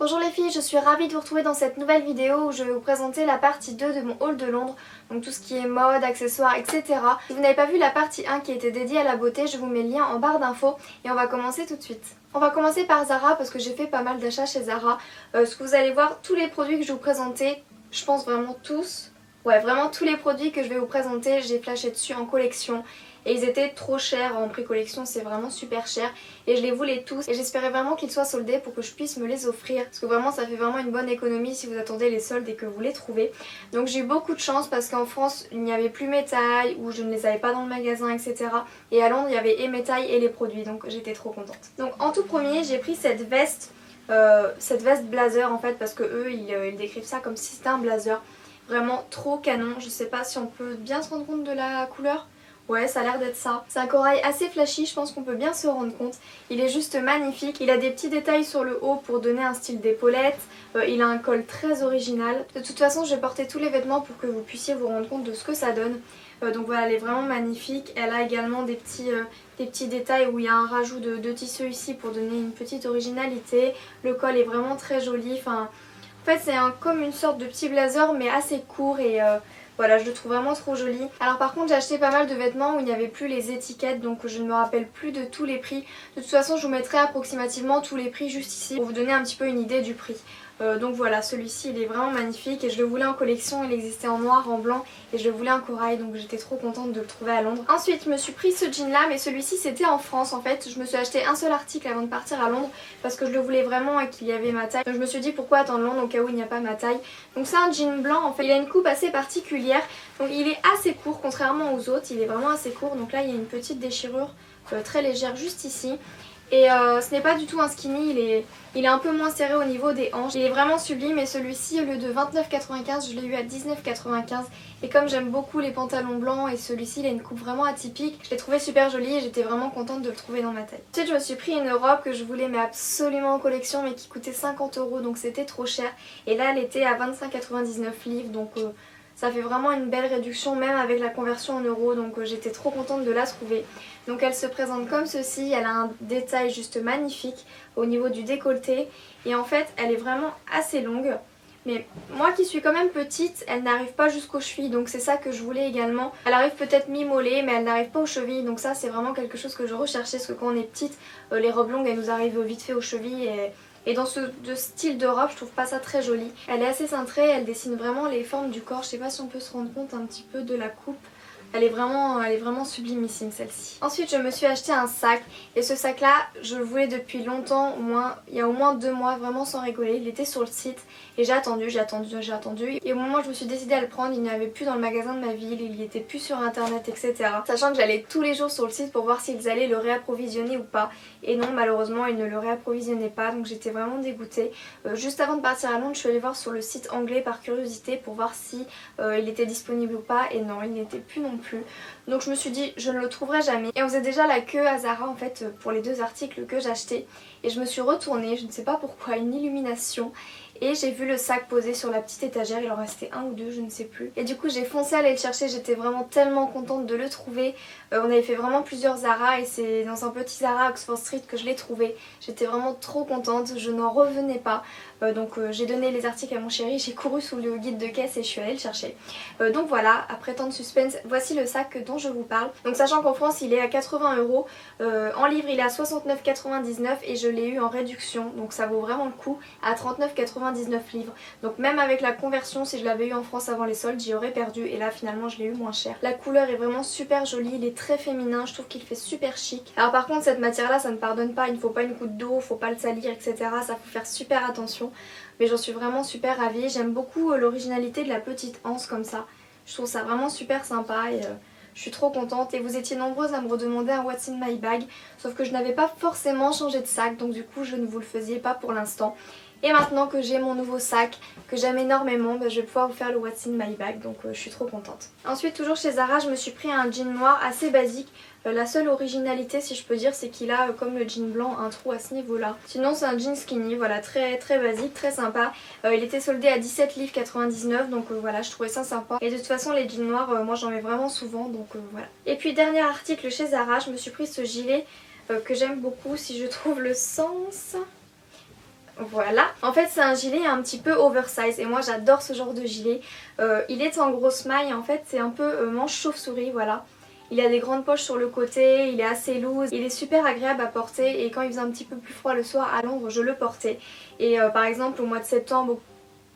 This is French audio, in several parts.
Bonjour les filles, je suis ravie de vous retrouver dans cette nouvelle vidéo où je vais vous présenter la partie 2 de mon haul de Londres, donc tout ce qui est mode, accessoires, etc. Si vous n'avez pas vu la partie 1 qui était dédiée à la beauté, je vous mets le lien en barre d'infos et on va commencer tout de suite. On va commencer par Zara parce que j'ai fait pas mal d'achats chez Zara. Ce que vous allez voir, tous les produits que je vais vous présenter, je pense vraiment tous, vraiment tous les produits que je vais vous présenter, j'ai flashé dessus en collection. Et ils étaient trop chers en prix collection, c'est vraiment super cher. Et je les voulais tous et j'espérais vraiment qu'ils soient soldés pour que je puisse me les offrir. Parce que vraiment ça fait vraiment une bonne économie si vous attendez les soldes et que vous les trouvez. Donc j'ai eu beaucoup de chance parce qu'en France il n'y avait plus mes tailles ou je ne les avais pas dans le magasin, etc. Et à Londres il y avait et mes tailles et les produits, donc j'étais trop contente. Donc en tout premier j'ai pris cette veste blazer en fait, parce que eux ils décrivent ça comme si c'était un blazer. Vraiment trop canon, je sais pas si on peut bien se rendre compte de la couleur. Ouais, ça a l'air d'être ça. C'est un corail assez flashy, je pense qu'on peut bien se rendre compte. Il est juste magnifique. Il a des petits détails sur le haut pour donner un style d'épaulette. Il a un col très original. De toute façon, je vais porter tous les vêtements pour que vous puissiez vous rendre compte de ce que ça donne. Donc voilà, elle est vraiment magnifique. Elle a également des petits détails où il y a un rajout de tissu ici pour donner une petite originalité. Le col est vraiment très joli. En fait, c'est comme une sorte de petit blazer mais assez court et... voilà, je le trouve vraiment trop joli. Alors par contre j'ai acheté pas mal de vêtements où il n'y avait plus les étiquettes, donc je ne me rappelle plus de tous les prix. De toute façon je vous mettrai approximativement tous les prix juste ici pour vous donner un petit peu une idée du prix. Donc voilà, celui-ci il est vraiment magnifique et je le voulais en collection, il existait en noir, en blanc et je le voulais en corail, donc j'étais trop contente de le trouver à Londres. Ensuite je me suis pris ce jean là, mais celui-ci c'était en France en fait. Je me suis acheté un seul article avant de partir à Londres parce que je le voulais vraiment et qu'il y avait ma taille. Donc je me suis dit pourquoi attendre Londres au cas où il n'y a pas ma taille. Donc c'est un jean blanc en fait, il a une coupe assez particulière. Donc il est assez court contrairement aux autres, il est vraiment assez court. Donc là il y a une petite déchirure très légère juste ici. Et ce n'est pas du tout un skinny, il est un peu moins serré au niveau des hanches. Il est vraiment sublime et celui-ci au lieu de 29,95 je l'ai eu à 19,95. Et comme j'aime beaucoup les pantalons blancs et celui-ci il a une coupe vraiment atypique, je l'ai trouvé super joli et j'étais vraiment contente de le trouver dans ma taille. Ensuite je me suis pris une robe que je voulais mais absolument en collection mais qui coûtait 50 € donc c'était trop cher. Et là elle était à 25,99 livres donc... ça fait vraiment une belle réduction même avec la conversion en euros, donc j'étais trop contente de la trouver. Donc elle se présente comme ceci, elle a un détail juste magnifique au niveau du décolleté et en fait elle est vraiment assez longue. Mais moi qui suis quand même petite, elle n'arrive pas jusqu'aux chevilles, donc c'est ça que je voulais également. Elle arrive peut-être mi-mollet mais elle n'arrive pas aux chevilles, donc ça c'est vraiment quelque chose que je recherchais parce que quand on est petite, les robes longues elles nous arrivent vite fait aux chevilles et dans ce style de robe je trouve pas ça très joli. Elle est assez cintrée, elle dessine vraiment les formes du corps, je sais pas si on peut se rendre compte un petit peu de la coupe. Elle est vraiment sublimissime celle-ci. Ensuite je me suis acheté un sac et ce sac là je le voulais depuis longtemps, il y a au moins 2 mois vraiment sans rigoler. Il était sur le site et j'ai attendu et au moment où je me suis décidée à le prendre il n'y avait plus dans le magasin de ma ville, il n'y était plus sur internet etc. Sachant que j'allais tous les jours sur le site pour voir s'ils allaient le réapprovisionner ou pas et non malheureusement ils ne le réapprovisionnaient pas donc j'étais vraiment dégoûtée. Juste avant de partir à Londres je suis allée voir sur le site anglais par curiosité pour voir si il était disponible ou pas et non il n'était plus non plus. Donc je me suis dit je ne le trouverai jamais et on faisait déjà la queue à Zara en fait pour les 2 articles que j'achetais et je me suis retournée, je ne sais pas pourquoi, une illumination et j'ai vu le sac posé sur la petite étagère, il en restait 1 ou 2 je ne sais plus et du coup j'ai foncé aller le chercher, j'étais vraiment tellement contente de le trouver. On avait fait vraiment plusieurs Zara et c'est dans un petit Zara à Oxford Street que je l'ai trouvé. J'étais vraiment trop contente, je n'en revenais pas. Donc j'ai donné les articles à mon chéri, j'ai couru sous le guide de caisse et je suis allée le chercher. Donc voilà, après tant de suspense, voici le sac dont je vous parle. Donc sachant qu'en France il est à 80 €, en livre il est à 69,99 et je l'ai eu en réduction. Donc ça vaut vraiment le coup à 39,99 livres. Donc même avec la conversion, si je l'avais eu en France avant les soldes, j'y aurais perdu et là finalement je l'ai eu moins cher. La couleur est vraiment super jolie, il est très féminin, je trouve qu'il fait super chic. Alors par contre cette matière là ça ne pardonne pas, il ne faut pas une goutte d'eau, faut pas le salir etc. Ça faut faire super attention. Mais j'en suis vraiment super ravie, j'aime beaucoup l'originalité de la petite anse comme ça. Je trouve ça vraiment super sympa et je suis trop contente. Et vous étiez nombreuses à me redemander un What's in my bag, sauf que je n'avais pas forcément changé de sac donc du coup je ne vous le faisais pas pour l'instant. Et maintenant que j'ai mon nouveau sac, que j'aime énormément, je vais pouvoir vous faire le What's in my bag, donc je suis trop contente. Ensuite, toujours chez Zara, je me suis pris un jean noir assez basique. La seule originalité, si je peux dire, c'est qu'il a, comme le jean blanc, un trou à ce niveau-là. Sinon, c'est un jean skinny, voilà, très basique, très sympa. Il était soldé à 17,99 livres, donc voilà, je trouvais ça sympa. Et de toute façon, les jeans noirs, moi j'en mets vraiment souvent, donc voilà. Et puis, dernier article chez Zara, je me suis pris ce gilet que j'aime beaucoup, si je trouve le sens... Voilà. En fait c'est un gilet un petit peu oversize et moi j'adore ce genre de gilet. Il est en grosse maille, en fait c'est un peu manche chauve-souris, voilà. Il a des grandes poches sur le côté, il est assez loose, il est super agréable à porter et quand il faisait un petit peu plus froid le soir à Londres je le portais. Et par exemple au mois de septembre,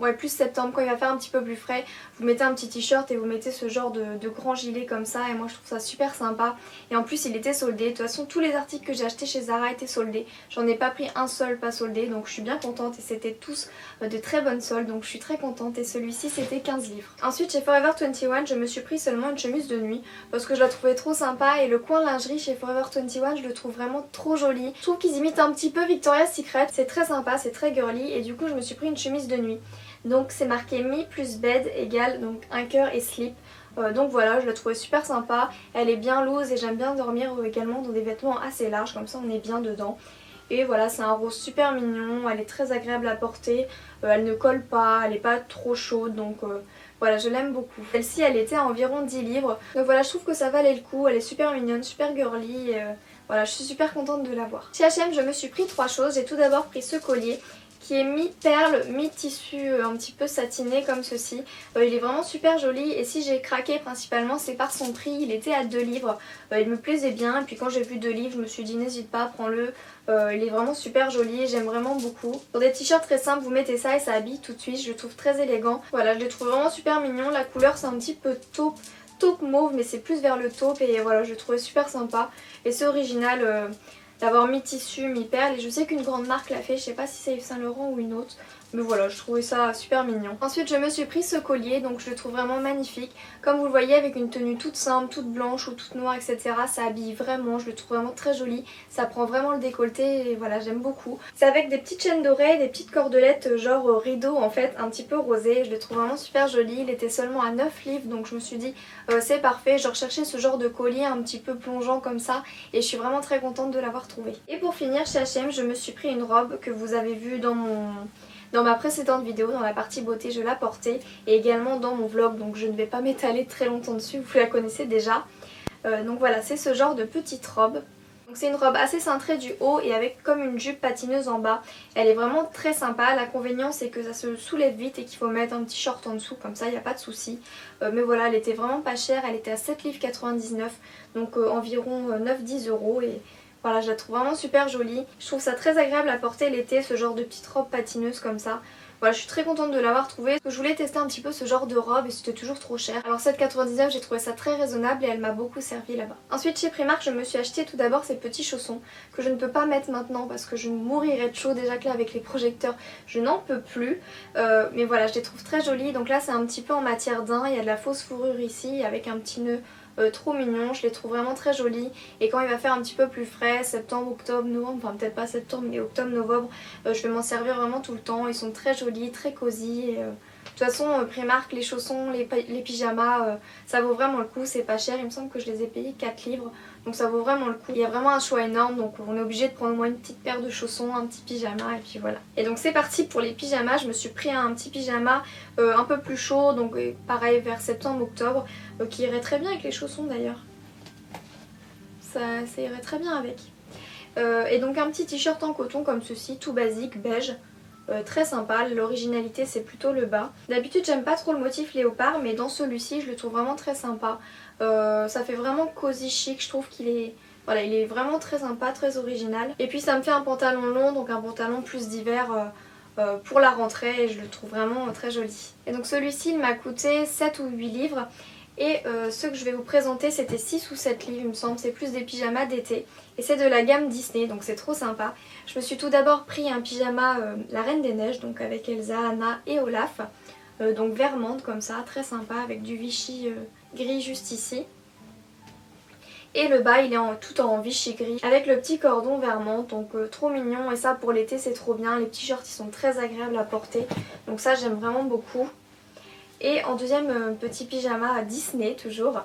ouais plus septembre, quand il va faire un petit peu plus frais, vous mettez un petit t-shirt et vous mettez ce genre de grand gilet comme ça et moi je trouve ça super sympa. Et en plus il était soldé, de toute façon tous les articles que j'ai achetés chez Zara étaient soldés. J'en ai pas pris un seul pas soldé donc je suis bien contente et c'était tous de très bonnes soldes donc je suis très contente et celui-ci c'était 15 livres. Ensuite chez Forever 21 je me suis pris seulement une chemise de nuit parce que je la trouvais trop sympa et le coin lingerie chez Forever 21 je le trouve vraiment trop joli. Je trouve qu'ils imitent un petit peu Victoria's Secret, c'est très sympa, c'est très girly et du coup je me suis pris une chemise de nuit. Donc c'est marqué me plus bed égale donc un cœur et slip. Donc voilà, je la trouvais super sympa. Elle est bien loose et j'aime bien dormir également dans des vêtements assez larges, comme ça on est bien dedans. Et voilà, c'est un rose super mignon, elle est très agréable à porter, elle ne colle pas, elle n'est pas trop chaude donc voilà, je l'aime beaucoup. Celle-ci elle était à environ 10 livres. Donc voilà, je trouve que ça valait le coup, elle est super mignonne, super girly. Voilà, je suis super contente de l'avoir. Chez H&M je me suis pris 3 choses. J'ai tout d'abord pris ce collier qui est mi-perle, mi-tissu un petit peu satiné comme ceci. Il est vraiment super joli et si j'ai craqué principalement c'est par son prix, il était à 2 livres. Il me plaisait bien et puis quand j'ai vu 2 livres je me suis dit n'hésite pas, prends-le. Il est vraiment super joli, j'aime vraiment beaucoup. Pour des t-shirts très simples vous mettez ça et ça habille tout de suite, je le trouve très élégant. Voilà, je le trouve vraiment super mignon, la couleur c'est un petit peu taupe mauve mais c'est plus vers le taupe et voilà je le trouvais super sympa. Et c'est original d'avoir mi-tissu, mi-perle et je sais qu'une grande marque l'a fait, je sais pas si c'est Yves Saint Laurent ou une autre. Mais voilà, je trouvais ça super mignon. Ensuite je me suis pris ce collier, donc je le trouve vraiment magnifique. Comme vous le voyez avec une tenue toute simple, toute blanche ou toute noire etc. Ça habille vraiment, je le trouve vraiment très joli. Ça prend vraiment le décolleté et voilà j'aime beaucoup. C'est avec des petites chaînes dorées, des petites cordelettes genre rideau en fait, un petit peu rosé. Je le trouve vraiment super joli, il était seulement à 9 livres donc je me suis dit c'est parfait. Je recherchais ce genre de collier un petit peu plongeant comme ça et je suis vraiment très contente de l'avoir trouvé. Et pour finir chez H&M je me suis pris une robe que vous avez vue dans ma précédente vidéo, dans la partie beauté, je la portais et également dans mon vlog, donc je ne vais pas m'étaler très longtemps dessus, vous la connaissez déjà. Donc voilà, c'est ce genre de petite robe. Donc c'est une robe assez cintrée du haut et avec comme une jupe patineuse en bas. Elle est vraiment très sympa, l'inconvénient c'est que ça se soulève vite et qu'il faut mettre un petit short en dessous, comme ça il n'y a pas de souci. Mais voilà, elle était vraiment pas chère, elle était à 7,99 livres, donc environ 9-10 € et... Voilà, je la trouve vraiment super jolie. Je trouve ça très agréable à porter l'été, ce genre de petite robe patineuse comme ça. Voilà, je suis très contente de l'avoir trouvée. Parce que je voulais tester un petit peu ce genre de robe et c'était toujours trop cher. Alors 7,99 j'ai trouvé ça très raisonnable et elle m'a beaucoup servi là-bas. Ensuite chez Primark je me suis acheté tout d'abord ces petits chaussons que je ne peux pas mettre maintenant parce que je mourirais de chaud. Déjà que là avec les projecteurs je n'en peux plus. Mais voilà, je les trouve très jolies. Donc là c'est un petit peu en matière daim, il y a de la fausse fourrure ici avec un petit nœud. Trop mignon, je les trouve vraiment très jolis et quand il va faire un petit peu plus frais, septembre, octobre, novembre, enfin peut-être pas septembre mais octobre, novembre, je vais m'en servir vraiment tout le temps. Ils sont très jolis, très cosy et, de toute façon Primark, les chaussons, les pyjamas, ça vaut vraiment le coup, c'est pas cher, il me semble que je les ai payés 4 livres donc ça vaut vraiment le coup. Il y a vraiment un choix énorme donc on est obligé de prendre au moins une petite paire de chaussons, un petit pyjama et puis voilà. Et donc c'est parti pour les pyjamas, je me suis pris un petit pyjama un peu plus chaud donc pareil vers septembre, octobre qui irait très bien avec les chaussons d'ailleurs. Ça irait très bien avec. Et donc un petit t-shirt en coton comme ceci, tout basique, beige. Très sympa, l'originalité c'est plutôt le bas. D'habitude j'aime pas trop le motif léopard mais dans celui-ci je le trouve vraiment très sympa. Ça fait vraiment cosy chic, je trouve qu'il est... Voilà, il est vraiment très sympa, très original. Et puis ça me fait un pantalon long, donc un pantalon plus d'hiver pour la rentrée et je le trouve vraiment très joli. Et donc celui-ci il m'a coûté 7 ou 8 livres. Et ceux que je vais vous présenter c'était 6 ou 7 livres il me semble, c'est plus des pyjamas d'été. Et c'est de la gamme Disney donc c'est trop sympa. Je me suis tout d'abord pris un pyjama La Reine des Neiges donc avec Elsa, Anna et Olaf. Donc vert menthe comme ça, très sympa avec du Vichy gris juste ici. Et le bas il est tout en Vichy gris avec le petit cordon vert menthe donc trop mignon et ça pour l'été c'est trop bien. Les petits shorts ils sont très agréables à porter donc ça j'aime vraiment beaucoup. Et en deuxième petit pyjama à Disney toujours,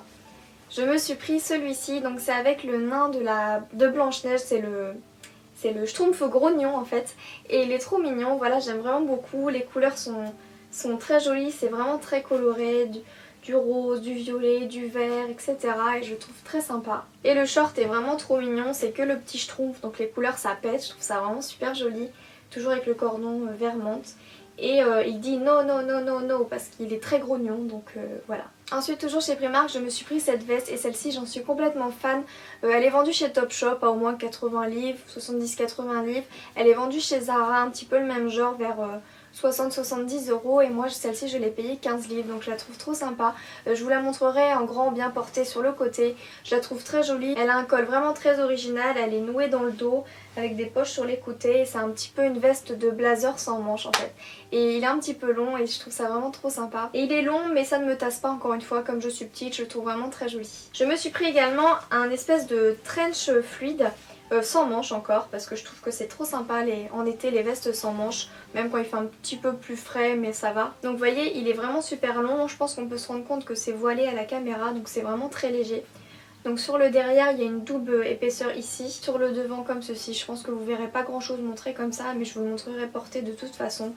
je me suis pris celui-ci, donc c'est avec le nain de Blanche-Neige, c'est le Schtroumpf grognon en fait. Et il est trop mignon, voilà j'aime vraiment beaucoup, les couleurs sont très jolies, c'est vraiment très coloré, du rose, du violet, du vert, etc. Et je le trouve très sympa. Et le short est vraiment trop mignon, c'est que le petit Schtroumpf, donc les couleurs ça pète, je trouve ça vraiment super joli. toujours avec le cordon vert menthe. Et il dit no no no no no parce qu'il est très grognon, donc voilà. Ensuite toujours chez Primark je me suis pris cette veste et celle-ci j'en suis complètement fan. Elle est vendue chez Topshop à au moins 80 livres, 70-80 livres. Elle est vendue chez Zara, un petit peu le même genre, vers 60-70 € et moi celle-ci je l'ai payée 15 livres, donc je la trouve trop sympa. Je vous la montrerai en grand bien portée sur le côté. Je la trouve très jolie. Elle a un col vraiment très original, elle est nouée dans le dos avec des poches sur les côtés. C'est un petit peu une veste de blazer sans manches en fait. Et il est un petit peu long et je trouve ça vraiment trop sympa. Et il est long mais ça ne me tasse pas, encore une fois, comme je suis petite, je le trouve vraiment très joli. Je me suis pris également un espèce de trench fluide. Sans manches encore parce que je trouve que c'est trop sympa en été les vestes sans manches, même quand il fait un petit peu plus frais, mais ça va. Donc vous voyez il est vraiment super long, je pense qu'on peut se rendre compte que c'est voilé à la caméra, donc c'est vraiment très léger. Donc sur le derrière il y a une double épaisseur ici, sur le devant comme ceci. Je pense que vous verrez pas grand chose montré comme ça, mais je vous le montrerai porté de toute façon.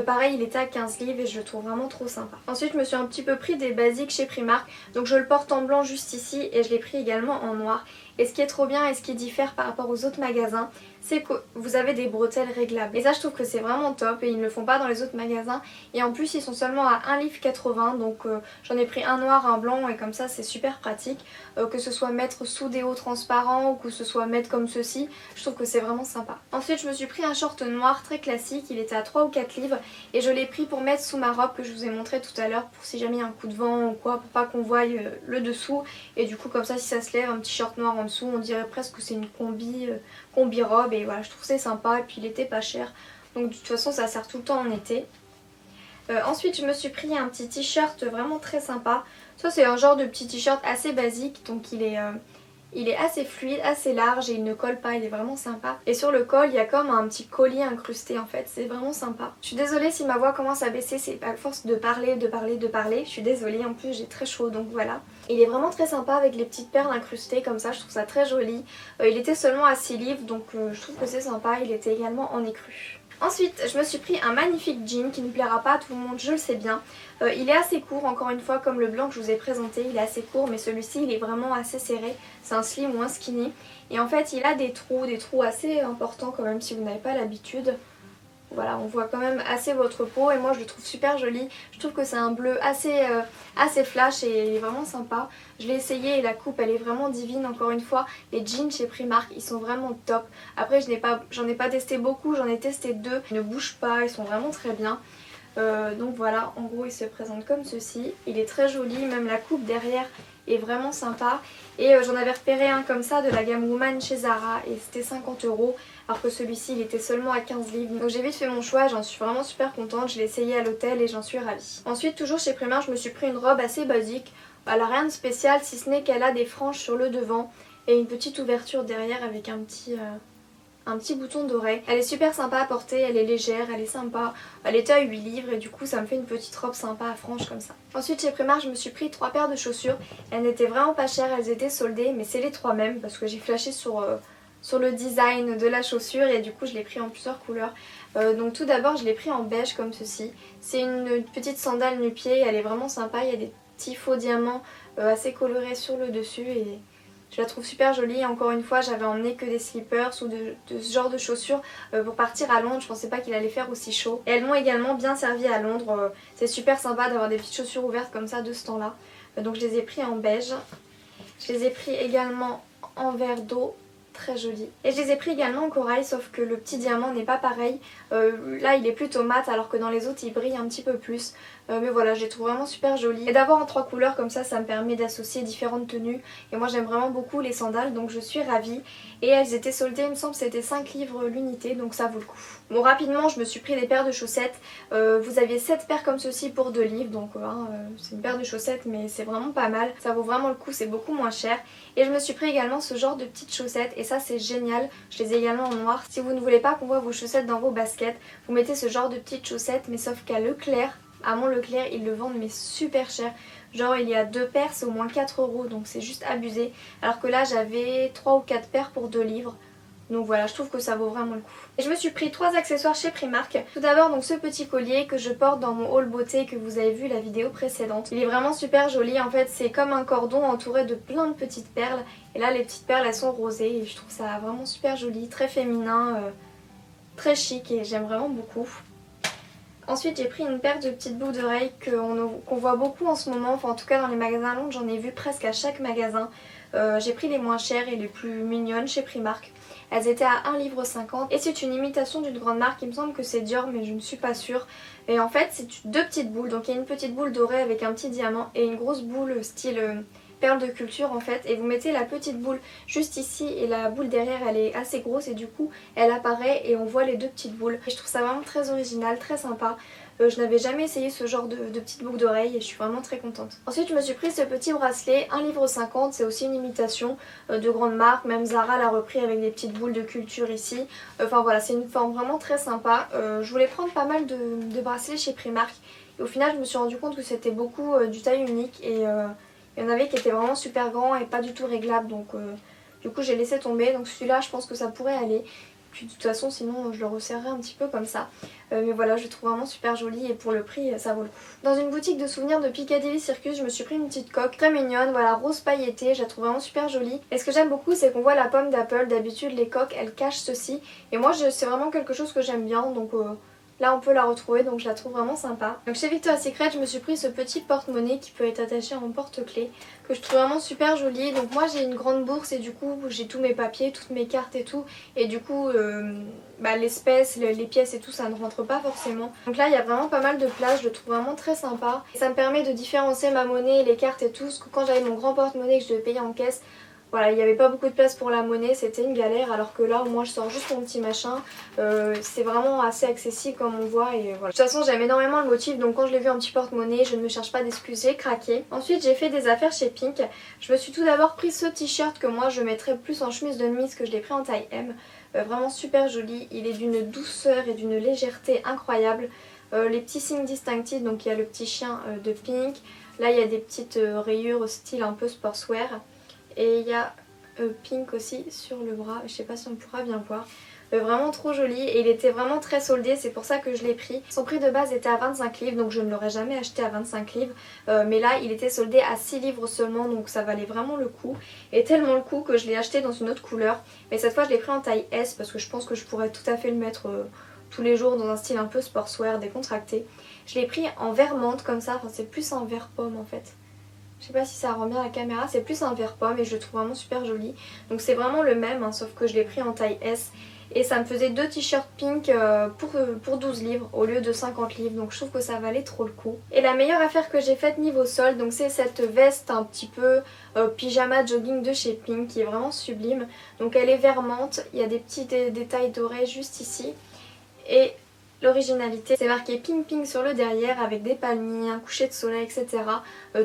Pareil il était à 15 livres et je le trouve vraiment trop sympa. Ensuite je me suis un petit peu pris des basiques chez Primark, donc je le porte en blanc juste ici et je l'ai pris également en noir. Et ce qui est trop bien et ce qui diffère par rapport aux autres magasins, c'est que vous avez des bretelles réglables. Et ça je trouve que c'est vraiment top et ils ne le font pas dans les autres magasins. Et en plus ils sont seulement à 1,80 livre, donc j'en ai pris un noir, un blanc et comme ça c'est super pratique. Que ce soit mettre sous des hauts transparents ou que ce soit mettre comme ceci, je trouve que c'est vraiment sympa. Ensuite je me suis pris un short noir très classique, il était à 3 ou 4 livres et je l'ai pris pour mettre sous ma robe que je vous ai montré tout à l'heure, pour si jamais il y a un coup de vent ou quoi, pour pas qu'on voie le dessous. Et du coup comme ça si ça se lève, un petit short noir en dessous, on dirait presque que c'est une combi robe et voilà, je trouve c'est sympa et puis il était pas cher. Donc de toute façon ça sert tout le temps en été. Ensuite je me suis pris un petit t-shirt vraiment très sympa. Ça c'est un genre de petit t-shirt assez basique, donc il est assez fluide, assez large et il ne colle pas, il est vraiment sympa. Et sur le col il y a comme un petit collier incrusté en fait, c'est vraiment sympa. Je suis désolée si ma voix commence à baisser, c'est à force de parler. Je suis désolée, en plus j'ai très chaud donc voilà. Il est vraiment très sympa avec les petites perles incrustées comme ça, je trouve ça très joli. Il était seulement à 6 livres donc je trouve que c'est sympa, il était également en écru. Ensuite je me suis pris un magnifique jean qui ne plaira pas à tout le monde, je le sais bien. Il est assez court, encore une fois comme le blanc que je vous ai présenté, il est assez court mais celui-ci il est vraiment assez serré. C'est un slim ou un skinny et en fait il a des trous assez importants quand même si vous n'avez pas l'habitude. Voilà, on voit quand même assez votre peau et moi je le trouve super joli. Je trouve que c'est un bleu assez flash et il est vraiment sympa. Je l'ai essayé et la coupe elle est vraiment divine, encore une fois. Les jeans chez Primark ils sont vraiment top. Après j'en ai pas testé beaucoup, j'en ai testé 2. Ils ne bougent pas, ils sont vraiment très bien. Donc voilà, en gros il se présente comme ceci. Il est très joli, même la coupe derrière est vraiment sympa. Et j'en avais repéré un comme ça de la gamme Woman chez Zara et c'était 50 € alors que celui-ci il était seulement à 15 livres. Donc j'ai vite fait mon choix, j'en suis vraiment super contente, je l'ai essayé à l'hôtel et j'en suis ravie. Ensuite toujours chez Primark je me suis pris une robe assez basique. Elle a rien de spécial si ce n'est qu'elle a des franges sur le devant et une petite ouverture derrière avec un petit bouton doré. Elle est super sympa à porter, elle est légère, elle est sympa. Elle était à 8 livres et du coup ça me fait une petite robe sympa à franges comme ça. Ensuite chez Primark je me suis pris 3 paires de chaussures. Elles n'étaient vraiment pas chères, elles étaient soldées mais c'est les 3 mêmes parce que j'ai flashé sur le design de la chaussure et du coup je l'ai pris en plusieurs couleurs. Donc tout d'abord je l'ai pris en beige comme ceci. C'est une petite sandale nu-pied, elle est vraiment sympa, il y a des petits faux diamants assez colorés sur le dessus et je la trouve super jolie. Encore une fois j'avais emmené que des slippers ou de ce genre de chaussures pour partir à Londres. Je pensais pas qu'il allait faire aussi chaud. Et elles m'ont également bien servi à Londres. C'est super sympa d'avoir des petites chaussures ouvertes comme ça de ce temps là. Donc je les ai pris en beige. Je les ai pris également en vert d'eau. Très joli. Et je les ai pris également en corail sauf que le petit diamant n'est pas pareil. Là il est plutôt mat alors que dans les autres il brille un petit peu plus. Mais voilà, je les trouve vraiment super jolies. Et d'avoir en 3 couleurs comme ça me permet d'associer différentes tenues. Et moi j'aime vraiment beaucoup les sandales donc je suis ravie. Et elles étaient soldées, il me semble c'était 5 livres l'unité donc ça vaut le coup. Bon rapidement je me suis pris des paires de chaussettes. Vous aviez 7 paires comme ceci pour 2 livres donc c'est une paire de chaussettes mais c'est vraiment pas mal. Ça vaut vraiment le coup, c'est beaucoup moins cher. Et je me suis pris également ce genre de petites chaussettes et ça c'est génial. Je les ai également en noir. Si vous ne voulez pas qu'on voit vos chaussettes dans vos baskets, vous mettez ce genre de petites chaussettes mais sauf qu'à Leclerc, à mon Leclerc ils le vendent mais super cher. Genre il y a 2 paires c'est au moins 4 € donc c'est juste abusé. Alors que là j'avais 3 ou 4 paires pour 2 livres. Donc voilà, je trouve que ça vaut vraiment le coup. Et je me suis pris 3 accessoires chez Primark. Tout d'abord donc ce petit collier que je porte dans mon haul beauté que vous avez vu la vidéo précédente. Il est vraiment super joli, en fait c'est comme un cordon entouré de plein de petites perles. Et là les petites perles elles sont rosées et je trouve ça vraiment super joli, très féminin. très chic et j'aime vraiment beaucoup. Ensuite j'ai pris une paire de petites boucles d'oreilles qu'on voit beaucoup en ce moment, enfin en tout cas dans les magasins à Londres j'en ai vu presque à chaque magasin. J'ai pris les moins chères et les plus mignonnes chez Primark. Elles étaient à 1,50 € et c'est une imitation d'une grande marque, il me semble que c'est Dior mais je ne suis pas sûre. Et en fait c'est deux petites boules, donc il y a une petite boule dorée avec un petit diamant et une grosse boule style perle de culture en fait, et vous mettez la petite boule juste ici et la boule derrière elle est assez grosse et du coup elle apparaît et on voit les deux petites boules. Et je trouve ça vraiment très original, très sympa. Je n'avais jamais essayé ce genre de petites boucles d'oreilles et je suis vraiment très contente. Ensuite je me suis pris ce petit bracelet, 1,50 €, c'est aussi une imitation de grande marque, même Zara l'a repris avec des petites boules de culture ici. Enfin voilà, c'est une forme vraiment très sympa. Je voulais prendre pas mal de bracelets chez Primark et au final je me suis rendu compte que c'était beaucoup du taille unique et il y en avait qui étaient vraiment super grands et pas du tout réglables, donc du coup j'ai laissé tomber. Donc celui-là je pense que ça pourrait aller. Puis de toute façon sinon je le resserrerai un petit peu comme ça. Mais voilà, je le trouve vraiment super joli et pour le prix ça vaut le coup. Dans une boutique de souvenirs de Piccadilly Circus, je me suis pris une petite coque très mignonne, voilà, rose pailletée, je la trouve vraiment super jolie. Et ce que j'aime beaucoup c'est qu'on voit la pomme d'Apple, d'habitude les coques elles cachent ceci. Et moi c'est vraiment quelque chose que j'aime bien, donc là on peut la retrouver, donc je la trouve vraiment sympa. Donc chez Victoria's Secret je me suis pris ce petit porte-monnaie qui peut être attaché à mon porte-clés, que je trouve vraiment super joli. Donc moi j'ai une grande bourse et du coup j'ai tous mes papiers, toutes mes cartes et tout. Et du coup l'espèce, les pièces et tout ça ne rentre pas forcément. Donc là il y a vraiment pas mal de place, je le trouve vraiment très sympa. Et ça me permet de différencier ma monnaie, les cartes et tout. Parce que quand j'avais mon grand porte-monnaie que je devais payer en caisse, voilà, il n'y avait pas beaucoup de place pour la monnaie, c'était une galère, alors que là au moins je sors juste mon petit machin. C'est vraiment assez accessible comme on voit et voilà. De toute façon j'aime énormément le motif, donc quand je l'ai vu en petit porte-monnaie je ne me cherche pas d'excuses, j'ai craqué. Ensuite j'ai fait des affaires chez Pink. Je me suis tout d'abord pris ce t-shirt que moi je mettrais plus en chemise de nuit, que je l'ai pris en taille M. Vraiment super joli, il est d'une douceur et d'une légèreté incroyable. Les petits signes distinctifs, donc il y a le petit chien de Pink. Là il y a des petites rayures style un peu sportswear. Et il y a Pink aussi sur le bras, je sais pas si on pourra bien voir. Vraiment trop joli et il était vraiment très soldé, c'est pour ça que je l'ai pris. Son prix de base était à 25 livres, donc je ne l'aurais jamais acheté à 25 livres. Mais là il était soldé à 6 livres seulement, donc ça valait vraiment le coup. Et tellement le coup que je l'ai acheté dans une autre couleur. Mais cette fois je l'ai pris en taille S parce que je pense que je pourrais tout à fait le mettre tous les jours dans un style un peu sportswear, décontracté. Je l'ai pris en vert menthe comme ça, enfin c'est plus un vert pomme en fait. Je sais pas si ça rend bien la caméra, c'est plus un vert pomme et je le trouve vraiment super joli. Donc c'est vraiment le même, hein, sauf que je l'ai pris en taille S. Et ça me faisait deux t-shirts pink pour 12 livres au lieu de 50 livres. Donc je trouve que ça valait trop le coup. Et la meilleure affaire que j'ai faite niveau solde, donc c'est cette veste un petit peu pyjama jogging de chez Pink qui est vraiment sublime. Donc elle est vert menthe, il y a des petits détails dorés juste ici. Et l'originalité, c'est marqué Pink Pink sur le derrière avec des palmiers, un coucher de soleil, etc.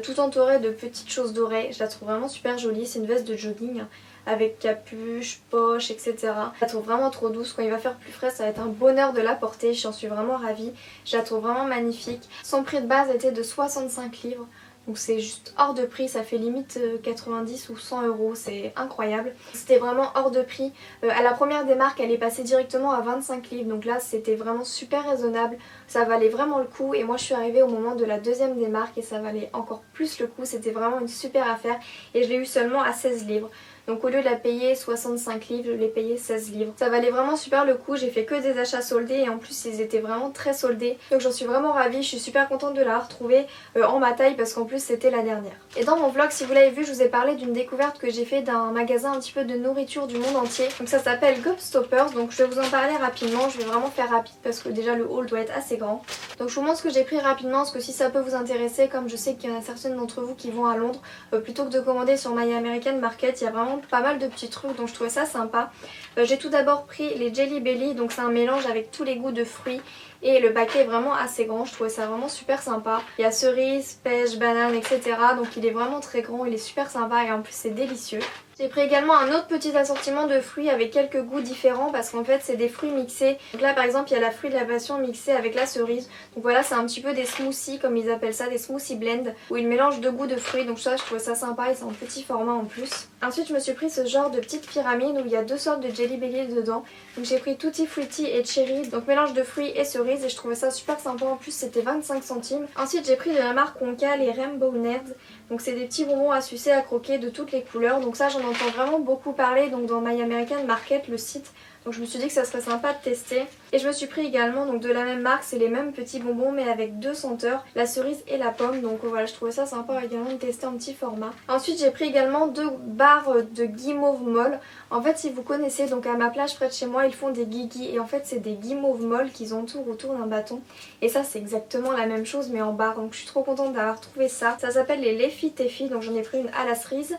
Tout entouré de petites choses dorées. Je la trouve vraiment super jolie. C'est une veste de jogging avec capuche, poche, etc. Je la trouve vraiment trop douce. Quand il va faire plus frais, ça va être un bonheur de la porter. J'en suis vraiment ravie. Je la trouve vraiment magnifique. Son prix de base était de 65 livres. Donc c'est juste hors de prix, ça fait limite 90 ou 100 €, c'est incroyable. C'était vraiment hors de prix. À la première démarque, elle est passée directement à 25 livres, donc là c'était vraiment super raisonnable. Ça valait vraiment le coup et moi je suis arrivée au moment de la deuxième démarque et ça valait encore plus le coup. C'était vraiment une super affaire et je l'ai eu seulement à 16 livres. Donc au lieu de la payer 65 livres, je l'ai payé 16 livres. Ça valait vraiment super le coup, j'ai fait que des achats soldés et en plus ils étaient vraiment très soldés. Donc j'en suis vraiment ravie, je suis super contente de l'avoir retrouvée en ma taille parce qu'en plus c'était la dernière. Et dans mon vlog, si vous l'avez vu, je vous ai parlé d'une découverte que j'ai fait d'un magasin un petit peu de nourriture du monde entier. Donc ça s'appelle Gobstoppers, donc je vais vous en parler rapidement, je vais vraiment faire rapide parce que déjà le haul doit être assez grand. Donc je vous montre ce que j'ai pris rapidement parce que si ça peut vous intéresser, comme je sais qu'il y en a certaines d'entre vous qui vont à Londres, plutôt que de commander sur My American Market, il y a vraiment pas mal de petits trucs donc je trouvais ça sympa. J'ai tout d'abord pris les Jelly Belly, donc c'est un mélange avec tous les goûts de fruits et le paquet est vraiment assez grand, je trouvais ça vraiment super sympa. Il y a cerise, pêche, banane, etc. donc il est vraiment très grand, il est super sympa et en plus c'est délicieux. J'ai pris également un autre petit assortiment de fruits avec quelques goûts différents parce qu'en fait c'est des fruits mixés. Donc là par exemple il y a la fruit de la passion mixée avec la cerise. Donc voilà, c'est un petit peu des smoothies comme ils appellent ça, des smoothie blend où ils mélangent deux goûts de fruits. Donc ça je trouvais ça sympa et c'est en petit format en plus. Ensuite je me suis pris ce genre de petite pyramide où il y a deux sortes de Jelly Belly dedans. Donc j'ai pris Tutti Frutti et Cherry, donc mélange de fruits et cerises et je trouvais ça super sympa, en plus c'était 25 centimes. Ensuite j'ai pris de la marque Wonka les Rainbow Nerds. Donc c'est des petits bonbons à sucer, à croquer de toutes les couleurs. Donc ça j'en entends vraiment beaucoup parler donc dans My American Market, le site Donc je me suis dit que ça serait sympa de tester. Et je me suis pris également donc de la même marque, c'est les mêmes petits bonbons mais avec deux senteurs, la cerise et la pomme. Donc voilà, je trouvais ça sympa également de tester en petit format. Ensuite j'ai pris également 2 barres de guimauve molle. En fait si vous connaissez, donc à ma plage près de chez moi ils font des guigui et en fait c'est des guimauves molles qu'ils entourent autour d'un bâton. Et ça c'est exactement la même chose mais en barre. Donc je suis trop contente d'avoir trouvé ça. Ça s'appelle les Leffy Teffy, donc j'en ai pris une à la cerise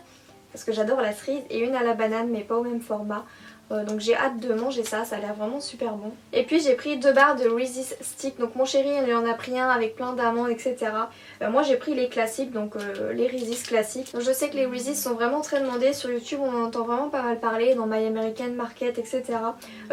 parce que j'adore la cerise et une à la banane mais pas au même format. Donc j'ai hâte de manger ça, ça a l'air vraiment super bon. Et puis j'ai pris 2 barres de Reese's Stick, donc mon chéri il en a pris un avec plein d'amandes etc. Moi j'ai pris les classiques, donc les Reese's classiques. Donc je sais que les Reese's sont vraiment très demandés, sur YouTube on en entend vraiment pas mal parler, dans My American Market etc.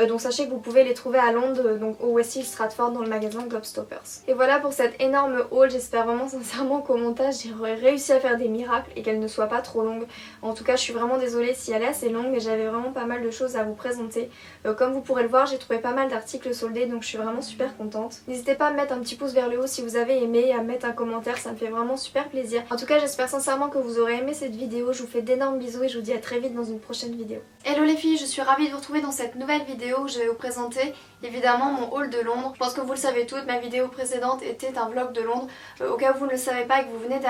Donc sachez que vous pouvez les trouver à Londres, donc au Westfield Stratford dans le magasin Gobstoppers. Et voilà pour cette énorme haul, j'espère vraiment sincèrement qu'au montage j'aurai réussi à faire des miracles et qu'elle ne soit pas trop longue. En tout cas je suis vraiment désolée si elle est assez longue mais j'avais vraiment pas mal de choses à vous présenter. Comme vous pourrez le voir, j'ai trouvé pas mal d'articles soldés donc je suis vraiment super contente. N'hésitez pas à me mettre un petit pouce vers le haut si vous avez aimé et à me mettre un commentaire, ça me fait vraiment super plaisir. En tout cas j'espère sincèrement que vous aurez aimé cette vidéo, je vous fais d'énormes bisous et je vous dis à très vite dans une prochaine vidéo. Hello les filles, je suis ravie de vous retrouver dans cette nouvelle vidéo où je vais vous présenter évidemment mon haul de Londres. Je pense que vous le savez toutes, ma vidéo précédente était un vlog de Londres. Au cas où vous ne le savez pas et que vous venez